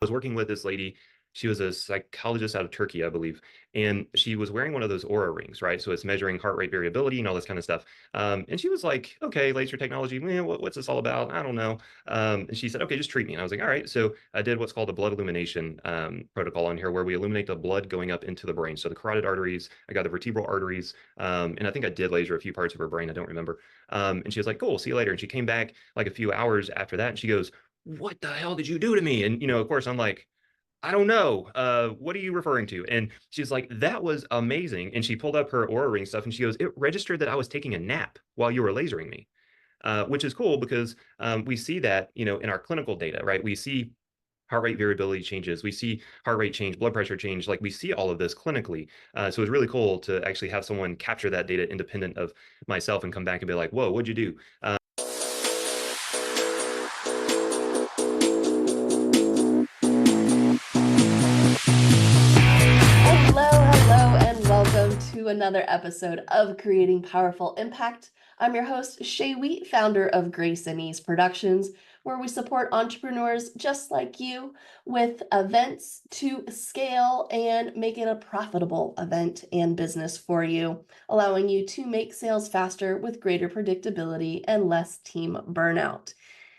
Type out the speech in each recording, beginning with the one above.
was working with this lady. She was a psychologist out of Turkey, I believe, and she was wearing one of those Aura rings, right? So it's measuring heart rate variability and all this kind of stuff. And she was like, "Okay, laser technology, man, what's this all about? I don't know." And she said, "Okay, just treat me." And I was like, "All right." So I did what's called a blood illumination protocol on here, where we illuminate the blood going up into the brain. So the carotid arteries, I got the vertebral arteries, and I think I did laser a few parts of her brain. I don't remember. And she was like, "Cool, see you later." And she came back like a few hours after that, and she goes, "What the hell did you do to me?" And of course, I'm like, "I don't know. What are you referring to?" And she's like, "That was amazing." And she pulled up her Aura Ring stuff and she goes, "It registered that I was taking a nap while you were lasering me," which is cool because we see that, in our clinical data, right? We see heart rate variability changes. We see heart rate change, blood pressure change. Like we see all of this clinically. So it's really cool to actually have someone capture that data independent of myself and come back and be like, "Whoa, what'd you do?" Hello, and welcome to another episode of Creating Powerful Impact. I'm your host, Shay Wheat, founder of Grace and Ease Productions, where we support entrepreneurs just like you with events to scale and make it a profitable event and business for you, allowing you to make sales faster with greater predictability and less team burnout.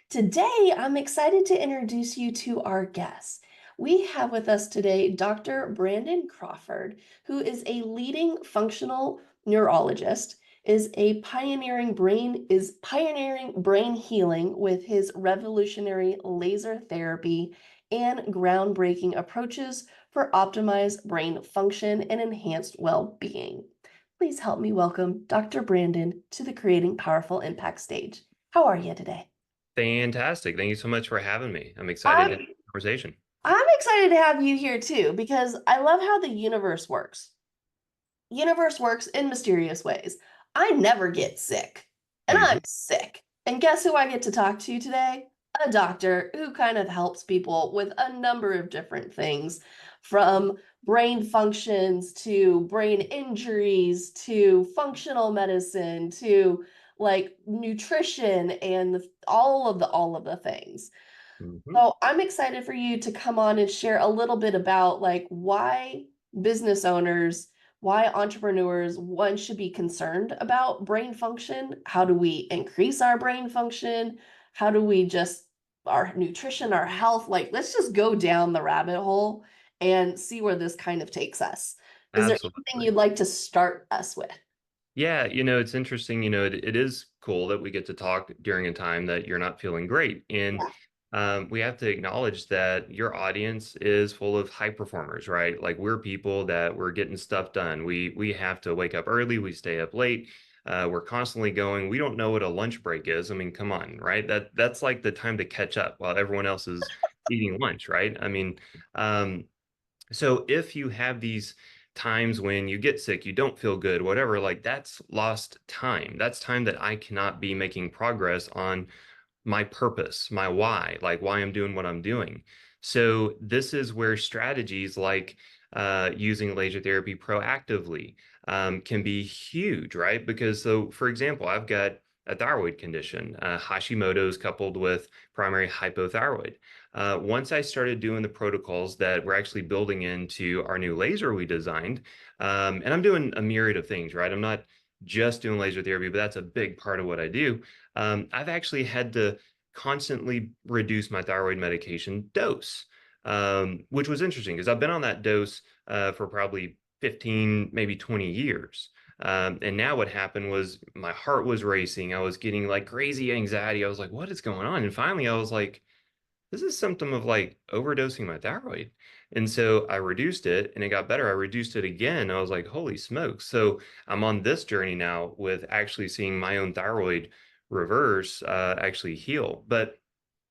Today, I'm excited to introduce you to our guests. We have with us today Dr. Brandon Crawford, who is a leading functional neurologist, is pioneering brain healing with his revolutionary laser therapy and groundbreaking approaches for optimized brain function and enhanced well-being. Please help me welcome Dr. Brandon to the Creating Powerful Impact stage. How are you today? Fantastic. Thank you so much for having me. I'm excited to have I'm the conversation. I'm excited to have you here too because I love how the universe works. Universe works in mysterious ways. I never get sick, and I'm Hmm. sick. And guess who I get to talk to today? A doctor who kind of helps people with a number of different things, from brain functions to brain injuries to functional medicine to like nutrition and all of the things. Hmm. So I'm excited for you to come on and share a little bit about like why business owners, why entrepreneurs, one should be concerned about brain function. How do we increase our brain function? How do we just our nutrition, our health? Like, let's just go down the rabbit hole and see where this kind of takes us. Is there anything Absolutely. you'd like to start us with? Yeah, it's interesting. It is cool that we get to talk during a time that you're not feeling great. And Yeah. we have to acknowledge that your audience is full of high performers, right? Like we're people that we're getting stuff done. We have to wake up early, we stay up late. We're constantly going. We don't know what a lunch break is. I mean, come on, right? That's like the time to catch up while everyone else is eating lunch, right? I mean, um, so if you have these times when you get sick, you don't feel good, whatever, like that's lost time. That's time that I cannot be making progress on my purpose, my why, like why I'm doing what I'm doing. So this is where strategies like using laser therapy proactively can be huge, right? Because so, for example, I've got a thyroid condition, Hashimoto's coupled with primary hypothyroid. Once I started doing the protocols that we're actually building into our new laser we designed, and I'm doing a myriad of things, right? I'm not just doing laser therapy, but that's a big part of what I do. I've actually had to constantly reduce my thyroid medication dose, which was interesting because I've been on that dose for probably 15, maybe 20 years. And now what happened was my heart was racing. I was getting like crazy anxiety. I was like, what is going on? And finally, I was like, this is symptom of like overdosing my thyroid. And so I reduced it and it got better. I reduced it again. I was like, holy smokes. So I'm on this journey now with actually seeing my own thyroid reverse, actually heal. But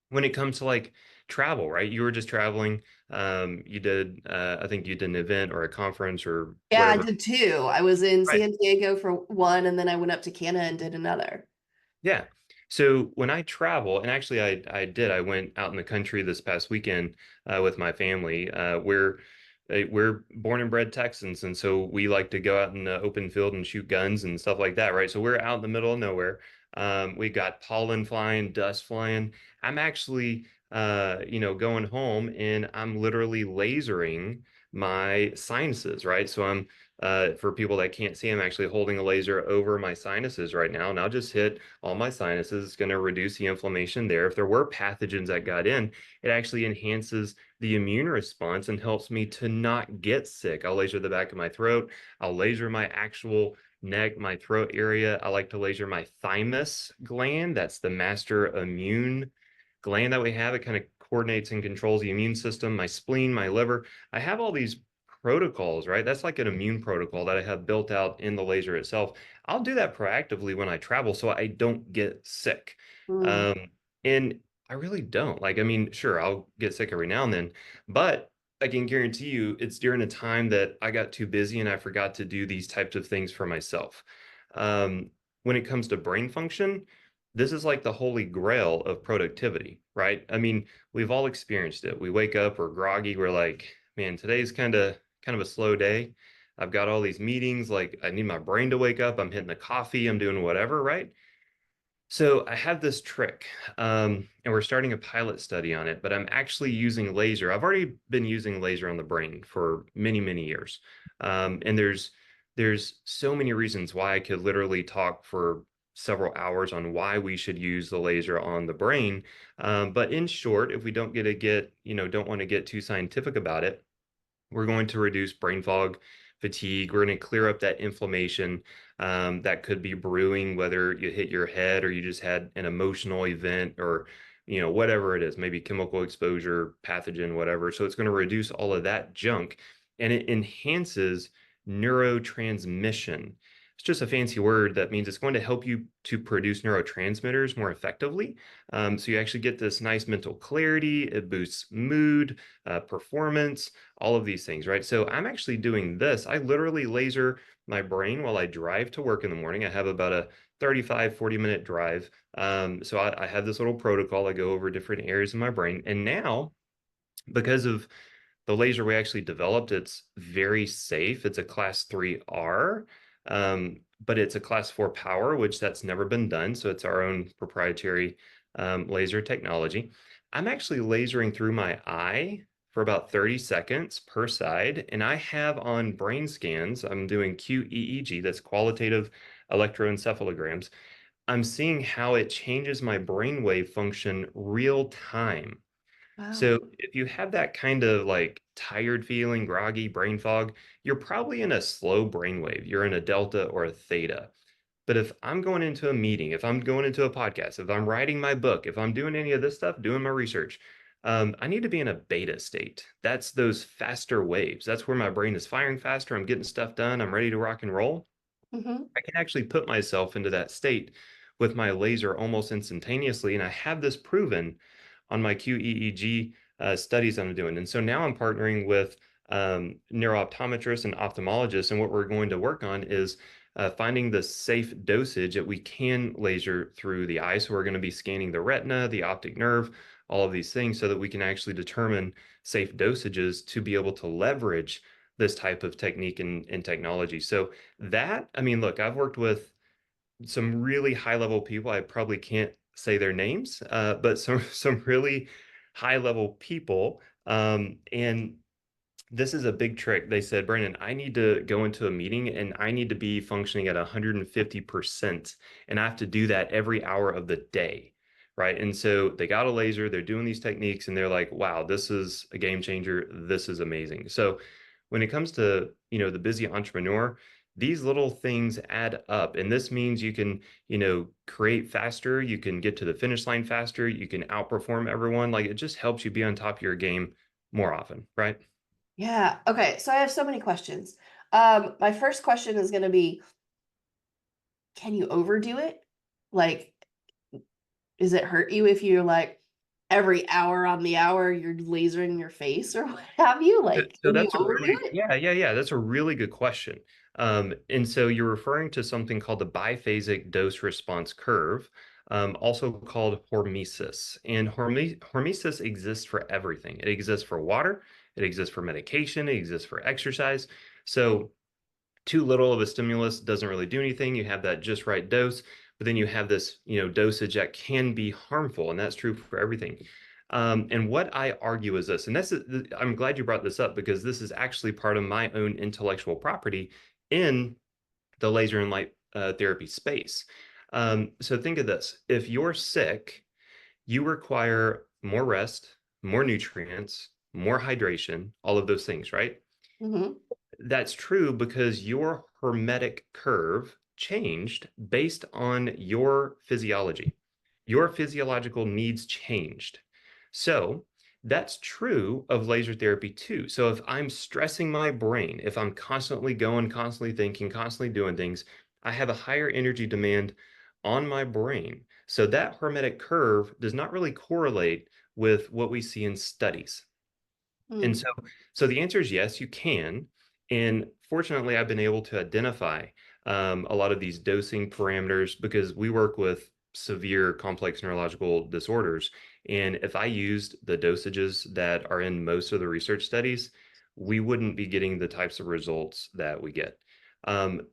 when it comes to like travel, right? You were just traveling. You did, I think you did an event or a conference or Yeah, I whatever. did too. I was in Right. San Diego for one, and then I went up to Canada and did another. Yeah. So when I travel, and actually I went out in the country this past weekend with my family. We're born and bred Texans, and so we like to go out in the open field and shoot guns and stuff like that, right? So we're out in the middle of nowhere. We got pollen flying, dust flying. I'm actually going home and I'm literally lasering my sinuses, right? So for people that can't see, I'm actually holding a laser over my sinuses right now, and I'll just hit all my sinuses. It's going to reduce the inflammation there. If there were pathogens that got in, it actually enhances the immune response and helps me to not get sick. I'll laser the back of my throat. I'll laser my actual neck, my throat area. I like to laser my thymus gland. That's the master immune gland that we have. It kind of coordinates and controls the immune system, my spleen, my liver. I have all these protocols, right? That's like an immune protocol that I have built out in the laser itself. I'll do that proactively when I travel so I don't get sick. Mm. Um, and I really don't. Like, I mean, sure, I'll get sick every now and then, but I can guarantee you it's during a time that I got too busy and I forgot to do these types of things for myself. Um, when it comes to brain function, this is like the holy grail of productivity, right? I mean, we've all experienced it. We wake up, we're groggy, we're like, man, today's kind of a slow day. I've got all these meetings, like I need my brain to wake up. I'm hitting the coffee, I'm doing whatever, right? So I have this trick, and we're starting a pilot study on it, but I'm actually using laser. I've already been using laser on the brain for many, many years. And there's so many reasons why I could literally talk for several hours on why we should use the laser on the brain. But in short, if we don't want to get too scientific about it, we're going to reduce brain fog, fatigue. We're going to clear up that inflammation that could be brewing, whether you hit your head or you just had an emotional event or, whatever it is, maybe chemical exposure, pathogen, whatever. So it's going to reduce all of that junk and it enhances neurotransmission. It's just a fancy word that means it's going to help you to produce neurotransmitters more effectively. So you actually get this nice mental clarity. It boosts mood, performance, all of these things, right? So I'm actually doing this. I literally laser my brain while I drive to work in the morning. I have about a 35, 40-minute drive. So I have this little protocol. I go over different areas of my brain. And now, because of the laser we actually developed, it's very safe. It's a class 3R, but it's a class 4 power, which that's never been done. So it's our own proprietary laser technology. I'm actually lasering through my eye for about 30 seconds per side. And I have on brain scans, I'm doing QEEG, that's qualitative electroencephalograms. I'm seeing how it changes my brainwave function real time. Wow. So if you have that kind of like tired feeling, groggy brain fog, you're probably in a slow brainwave. You're in a delta or a theta. But if I'm going into a meeting, if I'm going into a podcast, if I'm writing my book, if I'm doing any of this stuff, doing my research, I need to be in a beta state. That's those faster waves. That's where my brain is firing faster. I'm getting stuff done. I'm ready to rock and roll. Hmm. I can actually put myself into that state with my laser almost instantaneously. And I have this proven on my QEEG studies I'm doing. And so now I'm partnering with neurooptometrists and ophthalmologists. And what we're going to work on is finding the safe dosage that we can laser through the eye. So we're going to be scanning the retina, the optic nerve, all of these things so that we can actually determine safe dosages to be able to leverage this type of technique and technology. So I mean, look, I've worked with some really high level people. I probably can't say their names, but some really high level people. And this is a big trick. They said, Brandon, I need to go into a meeting and I need to be functioning at 150%. And I have to do that every hour of the day. Right. And so they got a laser, they're doing these techniques, and they're like, wow, this is a game changer. This is amazing. So when it comes to, the busy entrepreneur, these little things add up. And this means you can, create faster, you can get to the finish line faster, you can outperform everyone. Like it just helps you be on top of your game more often, right? Yeah. Okay. So I have so many questions. My first question is going to be, can you overdo it? Like, does it hurt you if you're like every hour on the hour you're lasering your face or what have you? Like, So can you that's a overdo really, it? yeah. That's a really good question. And so you're referring to something called the biphasic dose response curve, also called hormesis. And hormesis exists for everything. It exists for water, it exists for medication, it exists for exercise. So too little of a stimulus doesn't really do anything. You have that just right dose, but then you have this, dosage that can be harmful, and that's true for everything. And what I argue is this, and I'm glad you brought this up because this is actually part of my own intellectual property in the laser and light therapy space. So think of this. If you're sick, you require more rest, more nutrients, more hydration, all of those things, right? Hmm. That's true because your hermetic curve changed based on your physiology. Your physiological needs changed. So that's true of laser therapy too. So if I'm stressing my brain, if I'm constantly going, constantly thinking, constantly doing things, I have a higher energy demand on my brain. So that hermetic curve does not really correlate with what we see in studies. And Mm. so the answer is yes, you can. And fortunately, I've been able to identify a lot of these dosing parameters because we work with severe complex neurological disorders. And if I used the dosages that are in most of the research studies, we wouldn't be getting the types of results that we get.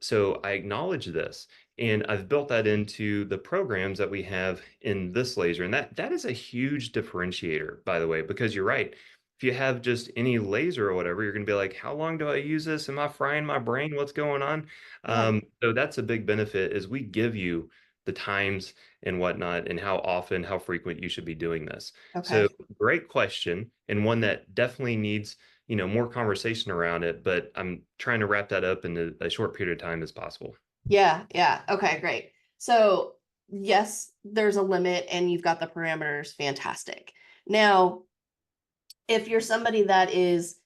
So I acknowledge this, and I've built that into the programs that we have in this laser. And that is a huge differentiator, by the way, because you're right, if you have just any laser or whatever, you're going to be like, how long do I use this? Am I frying my brain? What's going on? Yeah. So that's a big benefit is we give you the times and whatnot and how often, how frequent you should be doing this. So Okay. great question and one that definitely needs, more conversation around it, but I'm trying to wrap that up in a short period of time as possible. Yeah. Yeah. Okay, great. So, yes, there's a limit and you've got the parameters. Fantastic. Now, if you're somebody that is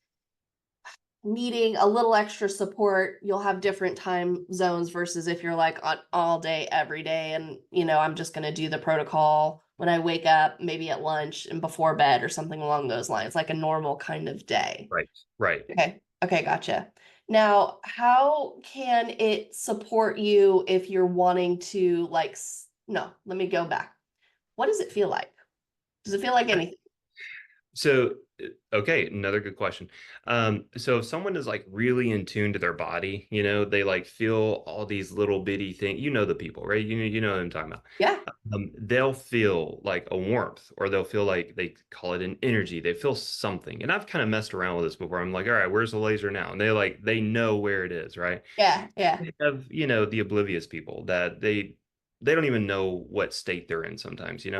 needing a little extra support, you'll have different time zones versus if you're like on all day, every day, and I'm just going to do the protocol when I wake up, maybe at lunch and before bed or something along those lines, like a normal kind of day. Right. Right. Okay. Okay, gotcha. Now, how can it support you if you're wanting to no, let me go back. What does it feel like? Does it feel like anything? So, okay, another good question. So if someone is like really in tune to their body, they like feel all these little bitty things, the people, right? You know what I'm talking about. Yeah. They'll feel like a warmth, or they'll feel like they call it an energy. They feel something. And I've kind of messed around with this before. I'm like, all right, where's the laser now? And they know where it is, right? Yeah. Yeah. They have, the oblivious people that they don't even know what state they're in sometimes. They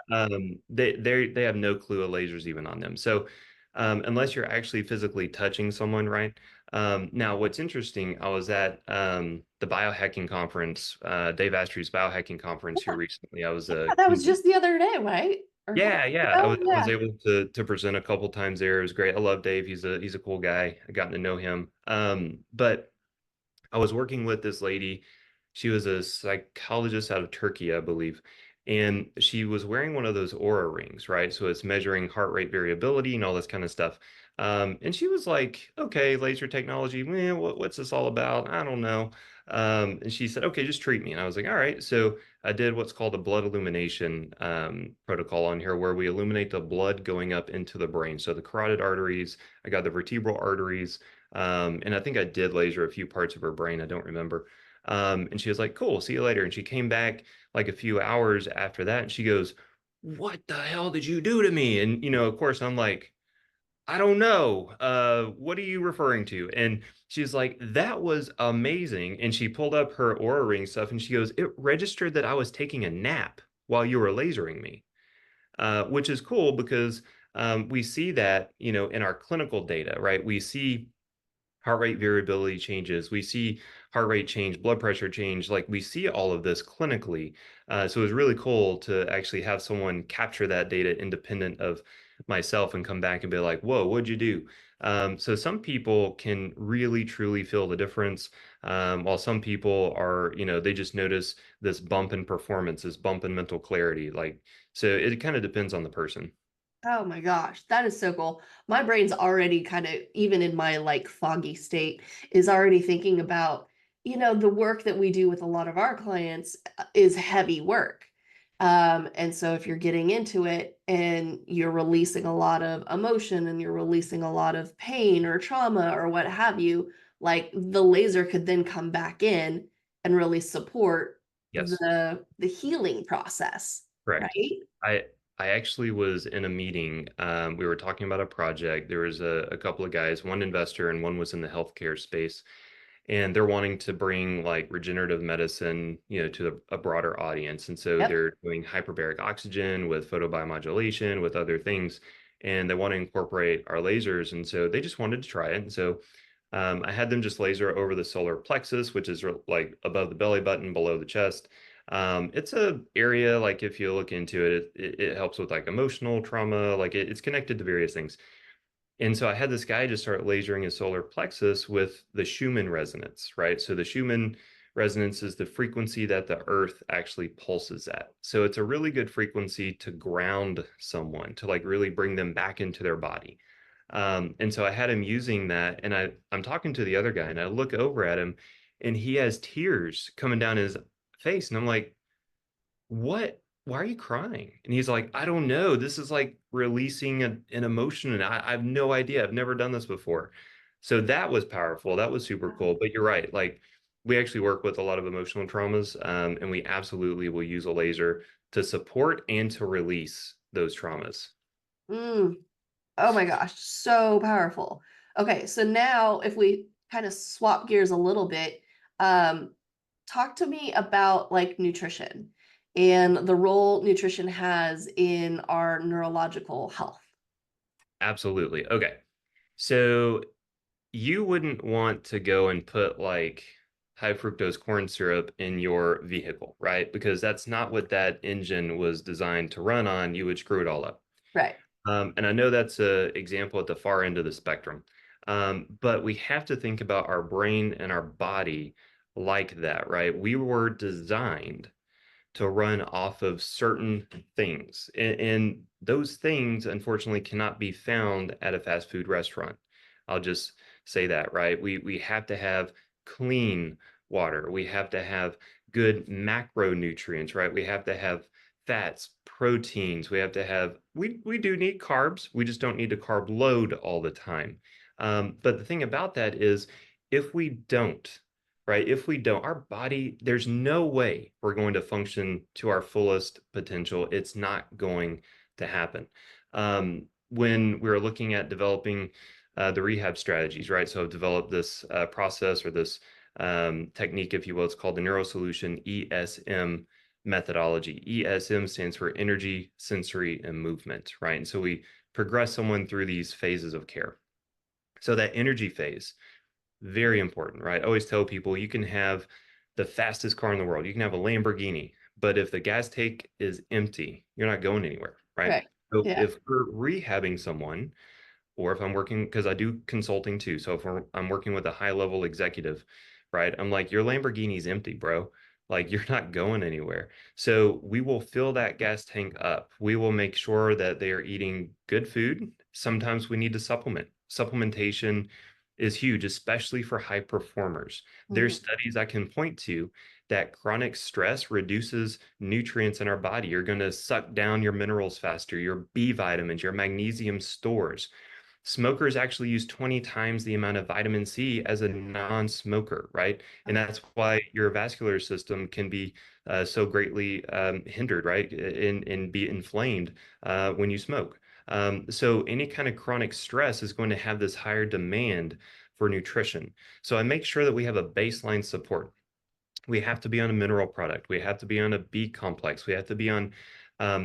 have no clue a laser's even on them. So unless you're actually physically touching someone, right? Now, what's interesting, I was at the biohacking conference, Dave Asprey's biohacking conference here recently. I was Yeah, that was just the other day, right? Or a couple yeah, days yeah. I ago? was Yeah. able to present a couple times there. It was great. I love Dave. He's a cool guy. I gotten to know him. But I was working with this lady. She was a psychologist out of Turkey, I believe. And she was wearing one of those aura rings, right? So it's measuring heart rate variability and all this kind of stuff. And she was like, okay, laser technology, what's this all about? I don't know. And she said, okay, just treat me. And I was like, all right. So I did what's called a blood illumination protocol on here, where we illuminate the blood going up into the brain. So the carotid arteries, I got the vertebral arteries, and I think I did laser a few parts of her brain. I don't remember. And she was like, cool, see you later. And she came back like a few hours after that and she goes, what the hell did you do to me? And, of course, I'm like, I don't know. What are you referring to? And she's like, that was amazing. And she pulled up her Aura Ring stuff and she goes, it registered that I was taking a nap while you were lasering me, which is cool because we see that, in our clinical data, right? We see heart rate variability changes. We see heart rate change, blood pressure change. Like we see all of this clinically. So it was really cool to actually have someone capture that data independent of myself and come back and be like, whoa, what'd you do? So some people can really truly feel the difference, while some people are, they just notice this bump in performance, this bump in mental clarity. Like, so it kind of depends on the person. Oh my gosh, that is so cool. My brain's already kind of, even in my like foggy state, is already thinking about, the work that we do with a lot of our clients is heavy work. And so if you're getting into it and you're releasing a lot of emotion and you're releasing a lot of pain or trauma or what have you, like the laser could then come back in and really support Yes, the healing process, correct. right? I I actually was in a meeting. We were talking about a project. There was a couple of guys, one investor and one was in the healthcare space, and they're wanting to bring like regenerative medicine, to a broader audience. And so Yep. they're doing hyperbaric oxygen with photobiomodulation, with other things, and they want to incorporate our lasers. And so they just wanted to try it. And so I had them just laser over the solar plexus, which is like above the belly button, below the chest. It's a area like if you look into it, it helps with like emotional trauma, like it's connected to various things. And so I had this guy just start lasering his solar plexus with the Schumann resonance, right? So the Schumann resonance is the frequency that the earth actually pulses at. So it's a really good frequency to ground someone, to like really bring them back into their body. And so I had him using that, and I'm talking to the other guy, and I look over at him, and he has tears coming down his face, and I'm like, what? Why are you crying? And he's like, I don't know. This is like releasing an emotion, and I have no idea. I've never done this before. So that was powerful. That was super cool. But you're right. Like we actually work with a lot of emotional traumas, and we absolutely will use a laser to support and to release those traumas. Mm. Oh my gosh, so powerful. Okay, so now if we kind of swap gears a little bit, um, talk to me about like nutrition and the role nutrition has in our neurological health. Absolutely. Okay. So you wouldn't want to go and put like high fructose corn syrup in your vehicle, right? Because that's not what that engine was designed to run on. You would screw it all up. Right. And I know that's an example at the far end of the spectrum. But we have to think about our brain and our body like that, right? We were designed to run off of certain things. And those things, unfortunately, cannot be found at a fast food restaurant. I'll just say that, right? We have to have clean water. We have to have good macronutrients, right? We have to have fats, proteins. We have to have, we do need carbs. We just don't need to carb load all the time. But the thing about that is if we don't, right? If we don't, our body, there's no way we're going to function to our fullest potential. It's not going to happen. When we are looking at developing the rehab strategies, right? So I've developed this process or this technique, if you will. It's called the Neurosolution ESM methodology. ESM stands for energy, sensory, and movement, right? And so we progress someone through these phases of care. So that energy phase, very important, right? I always tell people you can have the fastest car in the world. You can have a Lamborghini, but if the gas tank is empty, you're not going anywhere, right? Right. So Yeah. if we're rehabbing someone, or if I'm working, because I do consulting too. So if I'm working with a high level executive, right? I'm like, your Lamborghini's empty, bro. Like you're not going anywhere. So we will fill that gas tank up. We will make sure that they are eating good food. Sometimes we need to supplement. Supplementation is huge, especially for high performers. There's Mhm. studies I can point to that chronic stress reduces nutrients in our body. You're going to suck down your minerals faster, your B vitamins, your magnesium stores. Smokers actually use 20 times the amount of vitamin C as a non-smoker, right? And that's why your vascular system can be so greatly hindered, right? And be inflamed when you smoke. So any kind of chronic stress is going to have this higher demand for nutrition. So I make sure that we have a baseline support. We have to be on a mineral product. We have to be on a B complex. We have to be on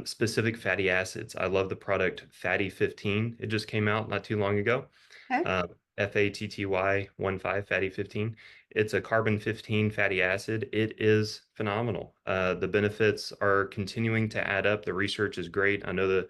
specific fatty acids. I love the product Fatty 15. It just came out not too long ago. Okay. Uh, FATTY 15 Fatty 15. It's a carbon 15 fatty acid. It is phenomenal. The benefits are continuing to add up. The research is great. I know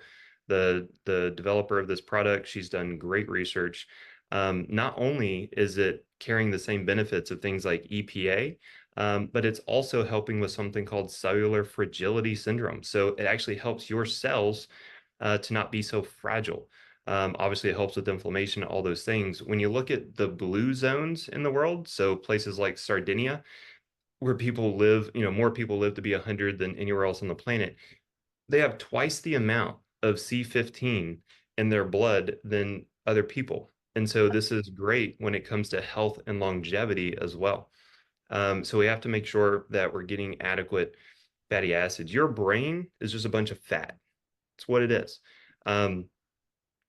the developer of this product, she's done great research. Not only is it carrying the same benefits of things like EPA, but it's also helping with something called cellular fragility syndrome. So it actually helps your cells to not be so fragile. Obviously, it helps with inflammation, all those things. When you look at the blue zones in the world, so places like Sardinia, where people live, more people live to be 100 than anywhere else on the planet, they have twice the amount of C15 in their blood than other people. And so this is great when it comes to health and longevity as well. So we have to make sure that we're getting adequate fatty acids. Your brain is just a bunch of fat. It's what it is. Um,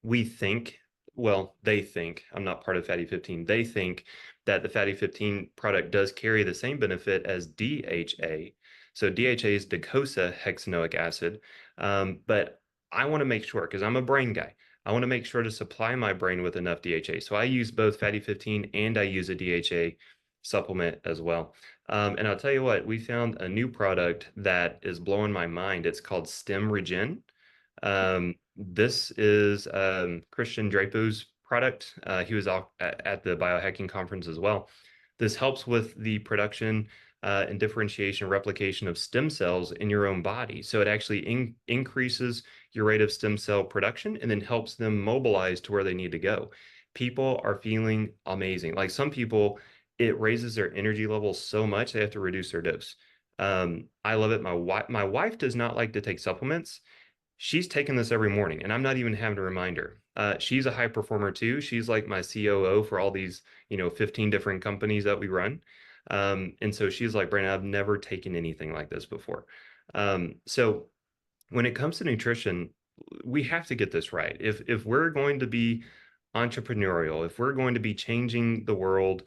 we think, well, they think, I'm not part of Fatty 15, they think that the Fatty 15 product does carry the same benefit as DHA. So DHA is docosahexaenoic acid. But I want to make sure, because I'm a brain guy, I want to make sure to supply my brain with enough DHA. So I use both Fatty 15 and I use a DHA supplement as well. And I'll tell you what, we found a new product that is blowing my mind. It's called Stem Regen. This is Christian Drapo's product. He was at the biohacking conference as well. This helps with the production and differentiation, replication of stem cells in your own body. So it actually increases your rate of stem cell production and then helps them mobilize to where they need to go. People are feeling amazing. Like some people, it raises their energy levels so much they have to reduce their dose. I love it. My wife does not like to take supplements. She's taking this every morning, and I'm not even having to remind her. She's a high performer too. She's like my COO for all these, 15 different companies that we run. And so she's like, Brandon, I've never taken anything like this before. So when it comes to nutrition, we have to get this right. If we're going to be entrepreneurial, if we're going to be changing the world,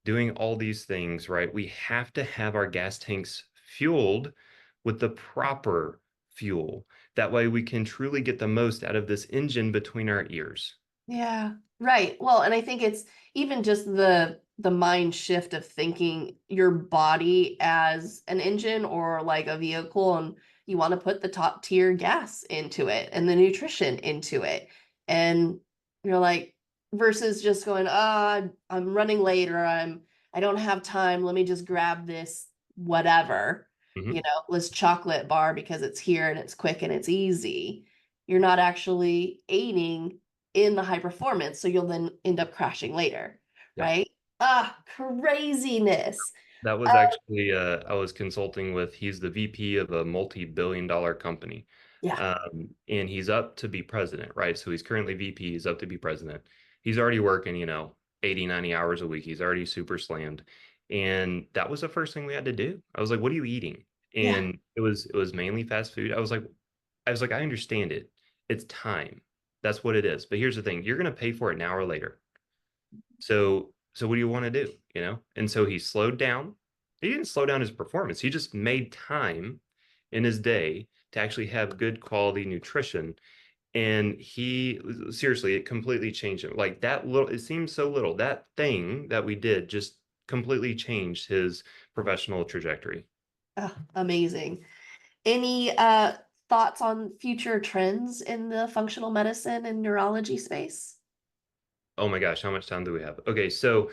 doing all these things, right, we have to have our gas tanks fueled with the proper fuel. That way we can truly get the most out of this engine between our ears. Yeah, right. Well, and I think it's even just the mind shift of thinking your body as an engine or like a vehicle, and you want to put the top tier gas into it and the nutrition into it. And you're like, versus just going, I'm running late or I don't have time. Let me just grab this whatever, Mhm. this chocolate bar because it's here and it's quick and it's easy. You're not actually aiding in the high performance. So you'll then end up crashing later, Yeah. right? Craziness. That was actually, I was consulting with, he's the VP of a multi-billion-dollar company. Yeah, And he's up to be president, right? So he's currently VP, he's up to be president. He's already working, 80, 90 hours a week. He's already super slammed. And that was the first thing we had to do. I was like, what are you eating? yeah. And it was mainly fast food. I was like, I understand it. It's time. That's what it is. But here's the thing, you're gonna pay for it now or later. So what do you want to do? And so he slowed down. He didn't slow down his performance. He just made time in his day to actually have good quality nutrition. And he seriously, it completely changed him. Like that little, it seems so little. That thing that we did just completely changed his professional trajectory. Amazing. Any thoughts on future trends in the functional medicine and neurology space? Oh my gosh, how much time do we have? Okay, so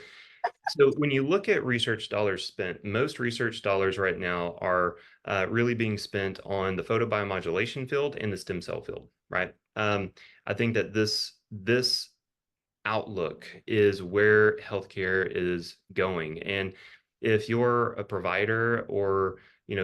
when you look at research dollars spent, most research dollars right now are really being spent on the photobiomodulation field and the stem cell field, right? I think that this outlook is where healthcare is going. And if you're a provider or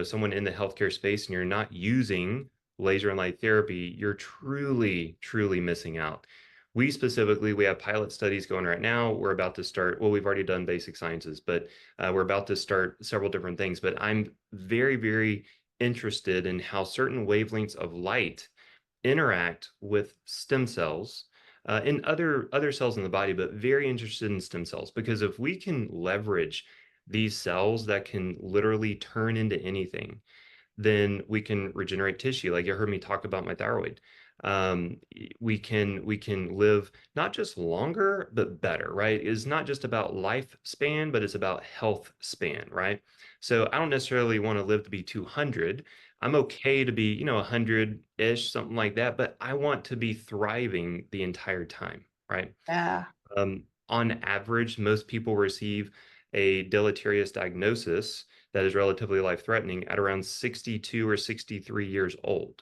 someone in the healthcare space and you're not using laser and light therapy, you're truly, truly missing out. We have pilot studies going right now. We're about to start, well, we've already done basic sciences, but we're about to start several different things. But I'm very, very interested in how certain wavelengths of light interact with stem cells and other cells in the body, but very interested in stem cells because if we can leverage these cells that can literally turn into anything, then we can regenerate tissue. Like you heard me talk about my thyroid. We can live not just longer but better, right? It's not just about lifespan, but it's about health span, right? So I don't necessarily want to live to be 200. I'm okay to be, 100-ish, something like that, but I want to be thriving the entire time, right? Yeah. On average, most people receive a deleterious diagnosis that is relatively life-threatening at around 62 or 63 years old,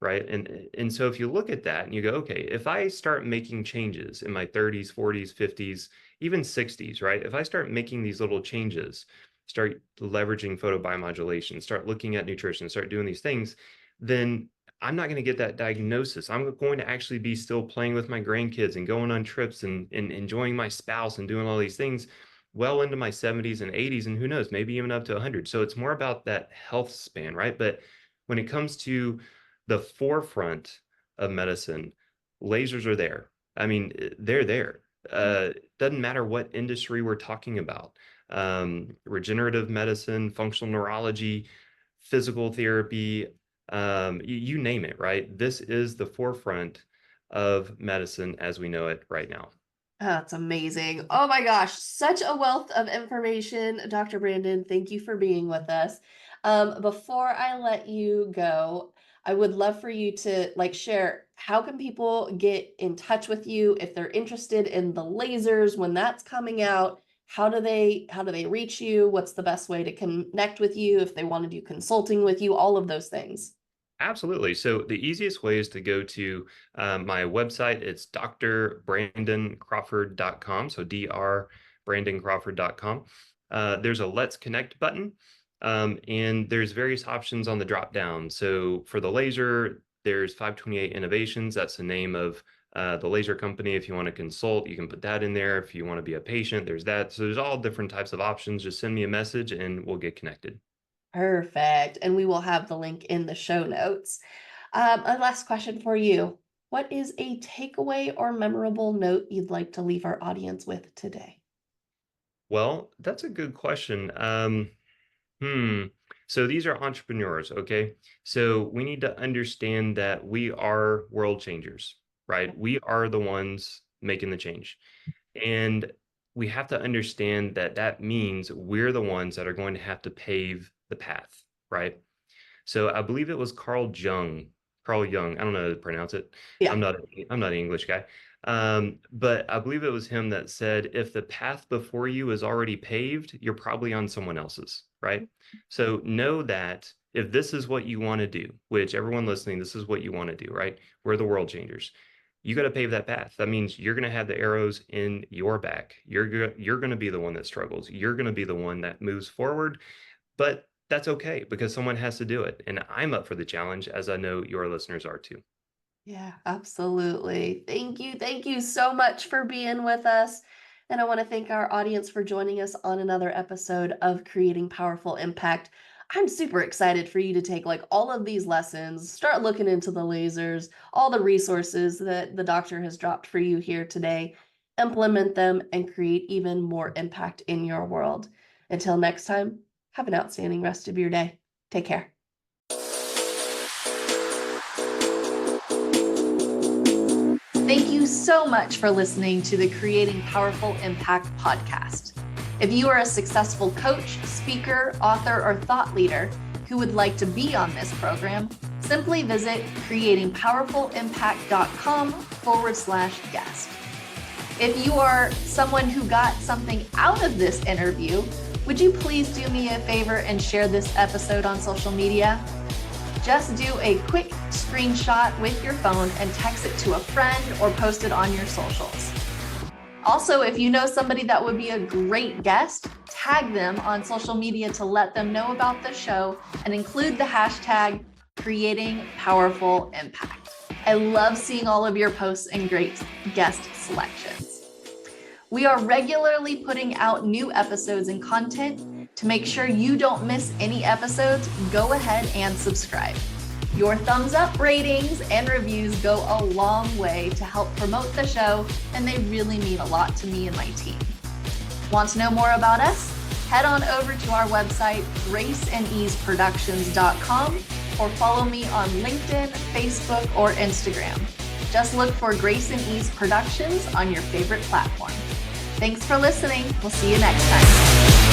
right? And so if you look at that and you go, okay, if I start making changes in my 30s, 40s, 50s, even 60s, right? If I start making these little changes, start leveraging photobiomodulation, start looking at nutrition, start doing these things, then I'm not going to get that diagnosis. I'm going to actually be still playing with my grandkids and going on trips and enjoying my spouse and doing all these things well into my 70s and 80s, and who knows, maybe even up to 100. So it's more about that health span, right? But when it comes to the forefront of medicine, lasers are there. I mean, they're there. Doesn't matter what industry we're talking about. Regenerative medicine, functional neurology, physical therapy, you name it, right? This is the forefront of medicine as we know it right now. That's amazing. Oh my gosh, such a wealth of information, Dr. Brandon. Thank you for being with us. Before I let you go, I would love for you to share how can people get in touch with you if they're interested in the lasers when that's coming out? How do they reach you? What's the best way to connect with you if they want to do consulting with you? All of those things. Absolutely. So the easiest way is to go to my website. It's drbrandоncrawford.com. So drbrandоncrawford.com. There's a Let's Connect button, and there's various options on the drop down. So for the laser, there's 528 Innovations. That's the name of the laser company. If you want to consult, you can put that in there. If you want to be a patient, there's that. So there's all different types of options. Just send me a message and we'll get connected. Perfect. And we will have the link in the show notes. A last question for you. What is a takeaway or memorable note you'd like to leave our audience with today? Well, that's a good question. Hmm. So these are entrepreneurs, okay? So we need to understand that we are world changers, right? We are the ones making the change. And we have to understand that that means we're the ones that are going to have to pave the path, right? So I believe it was Carl Jung. I don't know how to pronounce it. Yeah. I'm not an English guy. But I believe it was him that said, if the path before you is already paved, you're probably on someone else's, right? So know that if this is what you want to do, which everyone listening, this is what you want to do, right? We're the world changers. You got to pave that path. That means you're going to have the arrows in your back. You're going to be the one that struggles. You're going to be the one that moves forward. But that's okay because someone has to do it. And I'm up for the challenge, as I know your listeners are too. Yeah, absolutely. Thank you. Thank you so much for being with us. And I want to thank our audience for joining us on another episode of Creating Powerful Impact. I'm super excited for you to take all of these lessons, start looking into the lasers, all the resources that the doctor has dropped for you here today, implement them, and create even more impact in your world. Until next time, have an outstanding rest of your day. Take care. Thank you so much for listening to the Creating Powerful Impact podcast. If you are a successful coach, speaker, author, or thought leader who would like to be on this program, simply visit creatingpowerfulimpact.com/guest. If you are someone who got something out of this interview, would you please do me a favor and share this episode on social media? Just do a quick screenshot with your phone and text it to a friend or post it on your socials. Also, if you know somebody that would be a great guest, tag them on social media to let them know about the show and include the hashtag Creating Powerful Impact. I love seeing all of your posts and great guest selections. We are regularly putting out new episodes and content. To make sure you don't miss any episodes, go ahead and subscribe. Your thumbs up, ratings, and reviews go a long way to help promote the show, and they really mean a lot to me and my team. Want to know more about us? Head on over to our website, graceandeaseproductions.com, or follow me on LinkedIn, Facebook, or Instagram. Just look for Grace and Ease Productions on your favorite platform. Thanks for listening. We'll see you next time.